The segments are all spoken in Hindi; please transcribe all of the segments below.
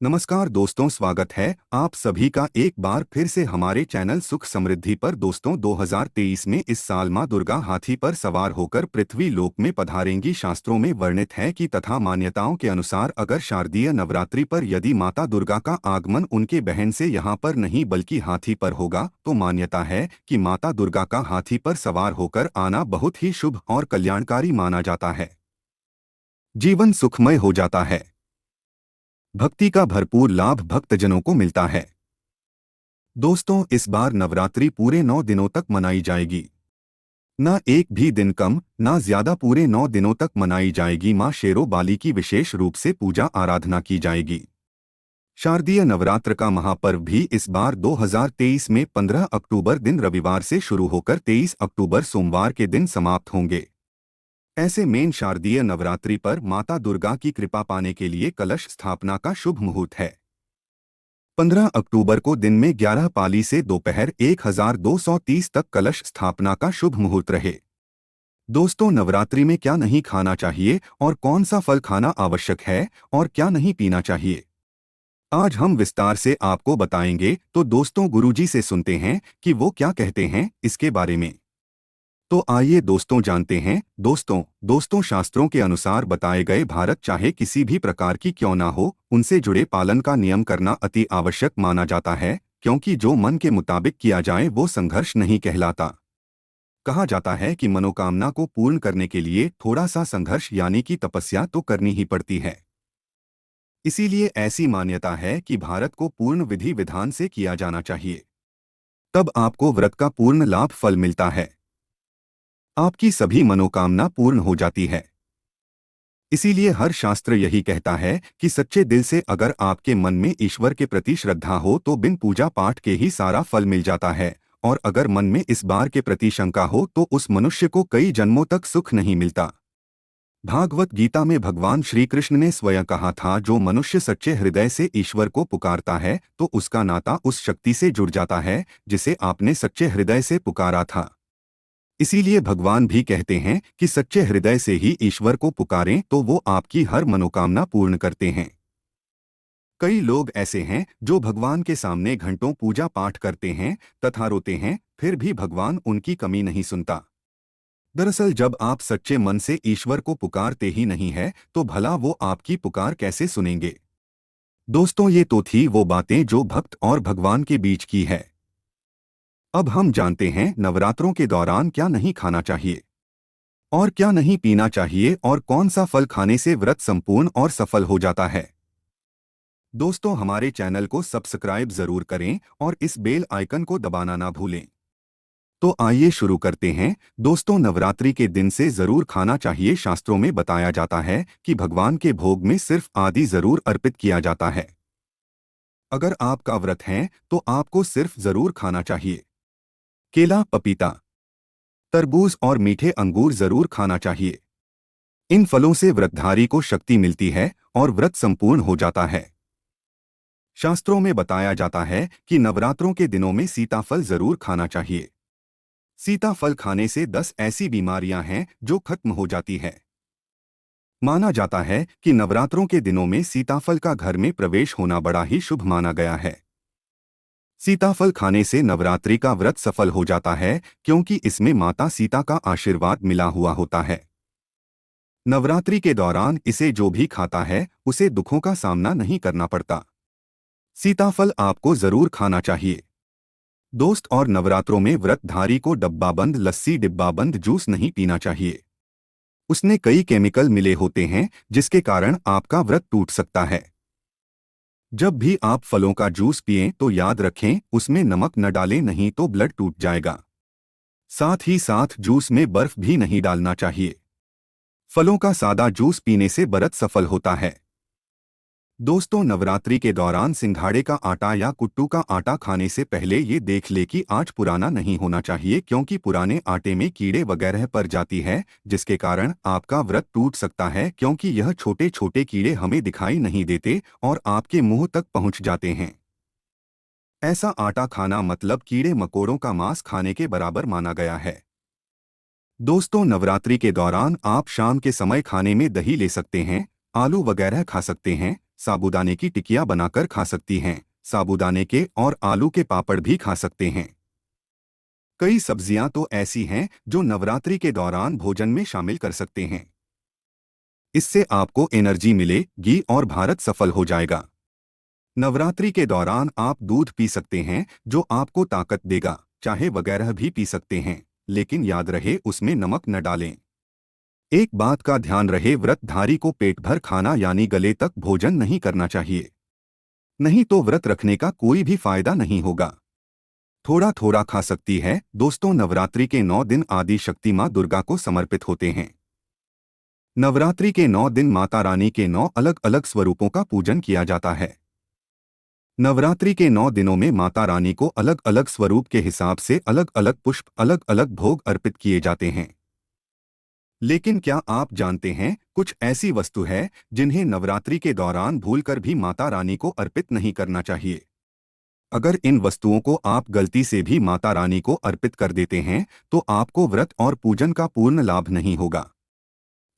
नमस्कार दोस्तों, स्वागत है आप सभी का एक बार फिर से हमारे चैनल सुख समृद्धि पर। दोस्तों, 2023 में इस साल मां दुर्गा हाथी पर सवार होकर पृथ्वी लोक में पधारेंगी। शास्त्रों में वर्णित है कि तथा मान्यताओं के अनुसार अगर शारदीय नवरात्रि पर यदि माता दुर्गा का आगमन उनके बहन से यहाँ पर नहीं बल्कि हाथी पर होगा तो मान्यता है कि माता दुर्गा का हाथी पर सवार होकर आना बहुत ही शुभ और कल्याणकारी माना जाता है। जीवन सुखमय हो जाता है। भक्ति का भरपूर लाभ भक्तजनों को मिलता है। दोस्तों, इस बार नवरात्रि पूरे 9 दिनों तक मनाई जाएगी। न एक भी दिन कम न ज्यादा, पूरे 9 दिनों तक मनाई जाएगी। मां शेरों बाली की विशेष रूप से पूजा आराधना की जाएगी। शारदीय नवरात्र का महापर्व भी इस बार 2023 में 15 अक्टूबर दिन रविवार से शुरू होकर 23 अक्टूबर सोमवार के दिन समाप्त होंगे। ऐसे में शारदीय नवरात्रि पर माता दुर्गा की कृपा पाने के लिए कलश स्थापना का शुभ मुहूर्त है। 15 अक्टूबर को दिन में 11 पाली से दोपहर 1230 तक कलश स्थापना का शुभ मुहूर्त रहे। दोस्तों, नवरात्रि में क्या नहीं खाना चाहिए और कौन सा फल खाना आवश्यक है और क्या नहीं पीना चाहिए, आज हम विस्तार से आपको बताएंगे। तो दोस्तों, गुरुजी से सुनते हैं कि वो क्या कहते हैं इसके बारे में। तो आइए दोस्तों जानते हैं। दोस्तों शास्त्रों के अनुसार बताए गए भारत चाहे किसी भी प्रकार की क्यों ना हो, उनसे जुड़े पालन का नियम करना अति आवश्यक माना जाता है, क्योंकि जो मन के मुताबिक किया जाए वो संघर्ष नहीं कहलाता। कहा जाता है कि मनोकामना को पूर्ण करने के लिए थोड़ा सा संघर्ष यानी कि तपस्या तो करनी ही पड़ती है। इसीलिए ऐसी मान्यता है कि भारत को पूर्ण विधि विधान से किया जाना चाहिए, तब आपको व्रत का पूर्ण लाभ फल मिलता है, आपकी सभी मनोकामना पूर्ण हो जाती है। इसीलिए हर शास्त्र यही कहता है कि सच्चे दिल से अगर आपके मन में ईश्वर के प्रति श्रद्धा हो तो बिन पूजा पाठ के ही सारा फल मिल जाता है, और अगर मन में इस बार के प्रति शंका हो तो उस मनुष्य को कई जन्मों तक सुख नहीं मिलता। भागवत गीता में भगवान श्री कृष्ण ने स्वयं कहा था, जो मनुष्य सच्चे हृदय से ईश्वर को पुकारता है तो उसका नाता उस शक्ति से जुड़ जाता है जिसे आपने सच्चे हृदय से पुकारा था। इसीलिए भगवान भी कहते हैं कि सच्चे हृदय से ही ईश्वर को पुकारें तो वो आपकी हर मनोकामना पूर्ण करते हैं। कई लोग ऐसे हैं जो भगवान के सामने घंटों पूजा पाठ करते हैं तथा रोते हैं, फिर भी भगवान उनकी कमी नहीं सुनता। दरअसल जब आप सच्चे मन से ईश्वर को पुकारते ही नहीं है तो भला वो आपकी पुकार कैसे सुनेंगे। दोस्तों, ये तो थी वो बातें जो भक्त और भगवान के बीच की है। अब हम जानते हैं नवरात्रों के दौरान क्या नहीं खाना चाहिए और क्या नहीं पीना चाहिए और कौन सा फल खाने से व्रत संपूर्ण और सफल हो जाता है। दोस्तों, हमारे चैनल को सब्सक्राइब जरूर करें और इस बेल आइकन को दबाना ना भूलें। तो आइए शुरू करते हैं। दोस्तों, नवरात्रि के दिन से जरूर खाना चाहिए। शास्त्रों में बताया जाता है कि भगवान के भोग में सिर्फ आदि जरूर अर्पित किया जाता है। अगर आपका व्रत है तो आपको सिर्फ जरूर खाना चाहिए। केला, पपीता, तरबूज और मीठे अंगूर जरूर खाना चाहिए। इन फलों से व्रतधारी को शक्ति मिलती है और व्रत संपूर्ण हो जाता है। शास्त्रों में बताया जाता है कि नवरात्रों के दिनों में सीताफल जरूर खाना चाहिए। सीताफल खाने से 10 ऐसी बीमारियां हैं जो खत्म हो जाती है। माना जाता है कि नवरात्रों के दिनों में सीताफल का घर में प्रवेश होना बड़ा ही शुभ माना गया है। सीताफल खाने से नवरात्रि का व्रत सफल हो जाता है, क्योंकि इसमें माता सीता का आशीर्वाद मिला हुआ होता है। नवरात्रि के दौरान इसे जो भी खाता है उसे दुखों का सामना नहीं करना पड़ता। सीताफल आपको जरूर खाना चाहिए। दोस्त, और नवरात्रों में व्रतधारी को डब्बाबंद लस्सी, डिब्बाबंद जूस नहीं पीना चाहिए। उसमें कई केमिकल मिले होते हैं जिसके कारण आपका व्रत टूट सकता है। जब भी आप फलों का जूस पिएं तो याद रखें उसमें नमक न डालें, नहीं तो ब्लड टूट जाएगा। साथ ही साथ जूस में बर्फ भी नहीं डालना चाहिए। फलों का सादा जूस पीने से व्रत सफल होता है। दोस्तों, नवरात्रि के दौरान सिंघाड़े का आटा या कुट्टू का आटा खाने से पहले ये देख ले कि आज पुराना नहीं होना चाहिए, क्योंकि पुराने आटे में कीड़े वगैरह पड़ जाती है जिसके कारण आपका व्रत टूट सकता है, क्योंकि यह छोटे छोटे कीड़े हमें दिखाई नहीं देते और आपके मुंह तक पहुंच जाते हैं। ऐसा आटा खाना मतलब कीड़े मकोड़ों का मांस खाने के बराबर माना गया है। दोस्तों, नवरात्रि के दौरान आप शाम के समय खाने में दही ले सकते हैं, आलू वगैरह खा सकते हैं, साबूदाने की टिकिया बनाकर खा सकती हैं। साबूदाने के और आलू के पापड़ भी खा सकते हैं। कई सब्जियां तो ऐसी हैं जो नवरात्रि के दौरान भोजन में शामिल कर सकते हैं। इससे आपको एनर्जी मिलेगी और भारत सफल हो जाएगा। नवरात्रि के दौरान आप दूध पी सकते हैं जो आपको ताकत देगा। चाहे वगैरह भी पी सकते हैं, लेकिन याद रहे उसमें नमक न डालें। एक बात का ध्यान रहे, व्रतधारी को पेट भर खाना यानी गले तक भोजन नहीं करना चाहिए, नहीं तो व्रत रखने का कोई भी फायदा नहीं होगा। थोड़ा थोड़ा खा सकती है। दोस्तों, नवरात्रि के 9 दिन आदि शक्ति माँ दुर्गा को समर्पित होते हैं। नवरात्रि के 9 दिन माता रानी के 9 अलग अलग स्वरूपों का पूजन किया जाता है। नवरात्रि के 9 दिनों में माता रानी को अलग अलग स्वरूप के हिसाब से अलग अलग पुष्प, अलग अलग भोग अर्पित किए जाते हैं। लेकिन क्या आप जानते हैं, कुछ ऐसी वस्तु है जिन्हें नवरात्रि के दौरान भूलकर भी माता रानी को अर्पित नहीं करना चाहिए। अगर इन वस्तुओं को आप गलती से भी माता रानी को अर्पित कर देते हैं तो आपको व्रत और पूजन का पूर्ण लाभ नहीं होगा।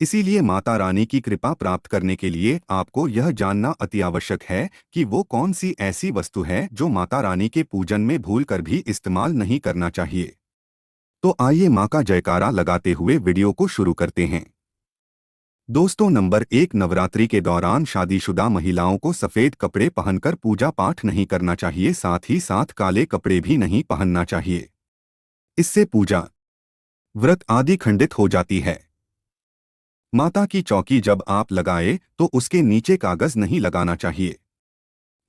इसीलिए माता रानी की कृपा प्राप्त करने के लिए आपको यह जानना अति आवश्यक है कि वो कौन सी ऐसी वस्तु है जो माता रानी के पूजन में भूलकर भी इस्तेमाल नहीं करना चाहिए। तो आइए माँ का जयकारा लगाते हुए वीडियो को शुरू करते हैं। दोस्तों, नंबर 1, नवरात्रि के दौरान शादीशुदा महिलाओं को सफेद कपड़े पहनकर पूजा पाठ नहीं करना चाहिए, साथ ही साथ काले कपड़े भी नहीं पहनना चाहिए। इससे पूजा, व्रत आदि खंडित हो जाती है। माता की चौकी जब आप लगाए तो उसके नीचे कागज नहीं लगाना चाहिए।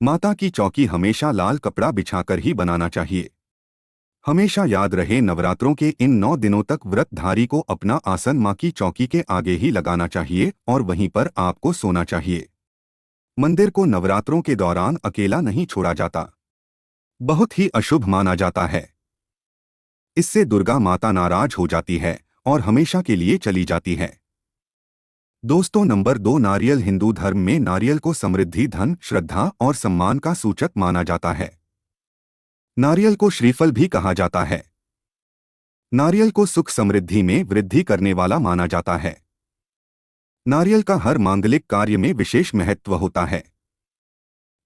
माता की चौकी हमेशा लाल कपड़ा बिछाकर ही बनाना चाहिए। हमेशा याद रहे, नवरात्रों के इन 9 दिनों तक व्रतधारी को अपना आसन मां की चौकी के आगे ही लगाना चाहिए और वहीं पर आपको सोना चाहिए। मंदिर को नवरात्रों के दौरान अकेला नहीं छोड़ा जाता, बहुत ही अशुभ माना जाता है। इससे दुर्गा माता नाराज हो जाती है और हमेशा के लिए चली जाती है। दोस्तों, नंबर 2, नारियल। हिंदू धर्म में नारियल को समृद्धि, धन, श्रद्धा और सम्मान का सूचक माना जाता है। नारियल को श्रीफल भी कहा जाता है। नारियल को सुख समृद्धि में वृद्धि करने वाला माना जाता है। नारियल का हर मांगलिक कार्य में विशेष महत्व होता है।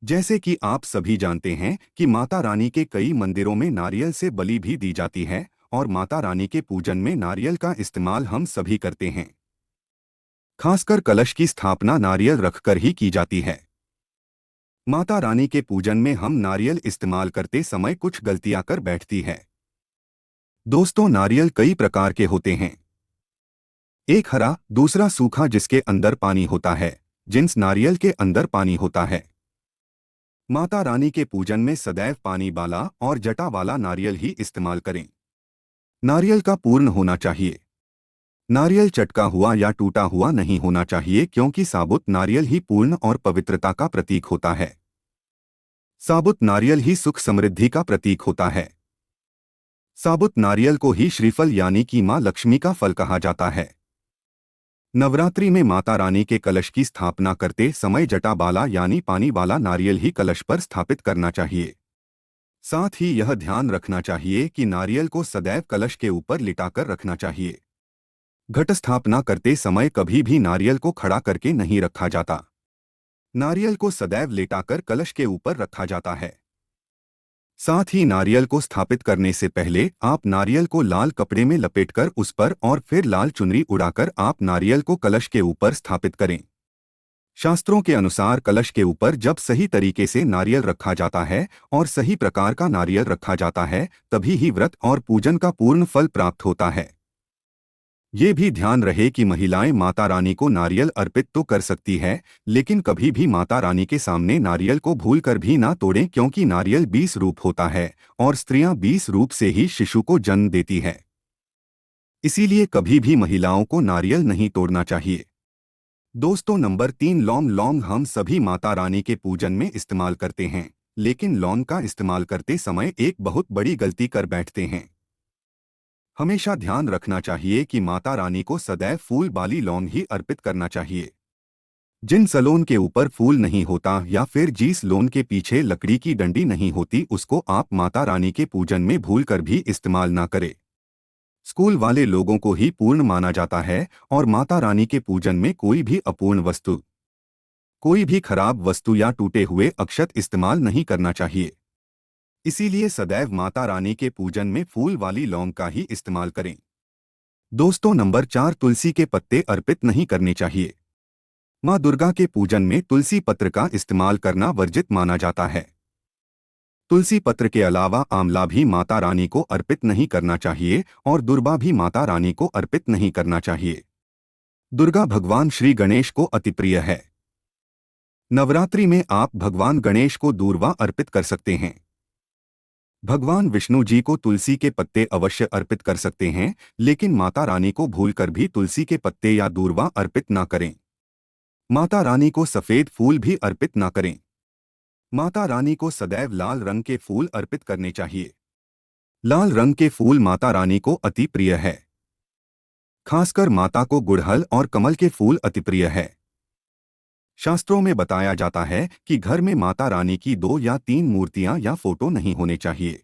जैसे कि आप सभी जानते हैं कि माता रानी के कई मंदिरों में नारियल से बलि भी दी जाती है और माता रानी के पूजन में नारियल का इस्तेमाल हम सभी करते हैं। खासकर कलश की स्थापना नारियल रखकर ही की जाती है। माता रानी के पूजन में हम नारियल इस्तेमाल करते समय कुछ गलतियां कर बैठती है। दोस्तों, नारियल कई प्रकार के होते हैं। एक हरा, दूसरा सूखा जिसके अंदर पानी होता है, जिन्स नारियल के अंदर पानी होता है। माता रानी के पूजन में सदैव पानी वाला और जटा वाला नारियल ही इस्तेमाल करें। नारियल का पूर्ण होना चाहिए। नारियल चटका हुआ या टूटा हुआ नहीं होना चाहिए, क्योंकि साबुत नारियल ही पूर्ण और पवित्रता का प्रतीक होता है। साबुत नारियल ही सुख समृद्धि का प्रतीक होता है। साबुत नारियल को ही श्रीफल यानी कि मां लक्ष्मी का फल कहा जाता है। नवरात्रि में माता रानी के कलश की स्थापना करते समय जटा वाला यानी पानी वाला नारियल ही कलश पर स्थापित करना चाहिए। साथ ही यह ध्यान रखना चाहिए कि नारियल को सदैव कलश के ऊपर लिटाकर रखना चाहिए। घट स्थापना करते समय कभी भी नारियल को खड़ा करके नहीं रखा जाता। नारियल को सदैव लेटाकर कलश के ऊपर रखा जाता है। साथ ही नारियल को स्थापित करने से पहले आप नारियल को लाल कपड़े में लपेटकर उस पर और फिर लाल चुनरी उड़ाकर आप नारियल को कलश के ऊपर स्थापित करें। शास्त्रों के अनुसार कलश के ऊपर जब सही तरीके से नारियल रखा जाता है और सही प्रकार का नारियल रखा जाता है, तभी ही व्रत और पूजन का पूर्ण फल प्राप्त होता है। ये भी ध्यान रहे कि महिलाएं माता रानी को नारियल अर्पित तो कर सकती है, लेकिन कभी भी माता रानी के सामने नारियल को भूलकर भी ना तोड़ें, क्योंकि नारियल 20 रूप होता है और स्त्रियां 20 रूप से ही शिशु को जन्म देती है। इसीलिए कभी भी महिलाओं को नारियल नहीं तोड़ना चाहिए। दोस्तों, नंबर 3, लौंग। लौंग हम सभी माता रानी के पूजन में इस्तेमाल करते हैं, लेकिन लौंग का इस्तेमाल करते समय एक बहुत बड़ी गलती कर बैठते हैं। हमेशा ध्यान रखना चाहिए कि माता रानी को सदैव फूल वाली लौंग ही अर्पित करना चाहिए। जिन सलोन के ऊपर फूल नहीं होता या फिर जिस लोन के पीछे लकड़ी की डंडी नहीं होती, उसको आप माता रानी के पूजन में भूलकर भी इस्तेमाल ना करें। स्कूल वाले लोगों को ही पूर्ण माना जाता है और माता रानी के पूजन में कोई भी अपूर्ण वस्तु कोई भी खराब वस्तु या टूटे हुए अक्षत इस्तेमाल नहीं करना चाहिए। इसीलिए सदैव माता रानी के पूजन में फूल वाली लौंग का ही इस्तेमाल करें। दोस्तों, नंबर 4, तुलसी के पत्ते अर्पित नहीं करने चाहिए। मां दुर्गा के पूजन में तुलसी पत्र का इस्तेमाल करना वर्जित माना जाता है। तुलसी पत्र के अलावा आंवला भी माता रानी को अर्पित नहीं करना चाहिए और दूर्वा भी माता रानी को अर्पित नहीं करना चाहिए। दुर्गा भगवान श्री गणेश को अति प्रिय है। नवरात्रि में आप भगवान गणेश को दूर्वा अर्पित कर सकते हैं। भगवान विष्णु जी को तुलसी के पत्ते अवश्य अर्पित कर सकते हैं, लेकिन माता रानी को भूलकर भी तुलसी के पत्ते या दूर्वा अर्पित ना करें। माता रानी को सफेद फूल भी अर्पित ना करें। माता रानी को सदैव लाल रंग के फूल अर्पित करने चाहिए। लाल रंग के फूल माता रानी को अति प्रिय है। खासकर माता को गुड़हल और कमल के फूल अति प्रिय है। शास्त्रों में बताया जाता है कि घर में माता रानी की 2 या 3 मूर्तियां या फोटो नहीं होने चाहिए।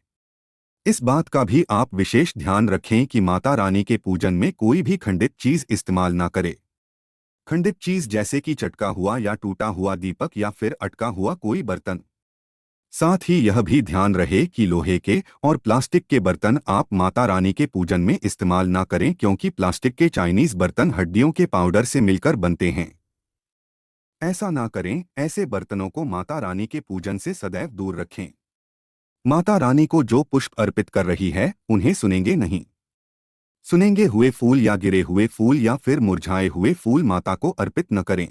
इस बात का भी आप विशेष ध्यान रखें कि माता रानी के पूजन में कोई भी खंडित चीज इस्तेमाल ना करे। खंडित चीज जैसे कि चटका हुआ या टूटा हुआ दीपक या फिर अटका हुआ कोई बर्तन। साथ ही यह भी ध्यान रहे कि लोहे के और प्लास्टिक के बर्तन आप माता रानी के पूजन में इस्तेमाल ना करें, क्योंकि प्लास्टिक के चाइनीज बर्तन हड्डियों के पाउडर से मिलकर बनते हैं। ऐसा ना करें। ऐसे बर्तनों को माता रानी के पूजन से सदैव दूर रखें। माता रानी को जो पुष्प अर्पित कर रही है उन्हें सुनेंगे नहीं। सुनेंगे हुए फूल या गिरे हुए फूल या फिर मुरझाए हुए फूल माता को अर्पित न करें।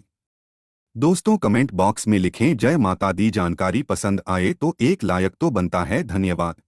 दोस्तों, कमेंट बॉक्स में लिखें जय माता दी। जानकारी पसंद आए तो एक लाइक तो बनता है। धन्यवाद।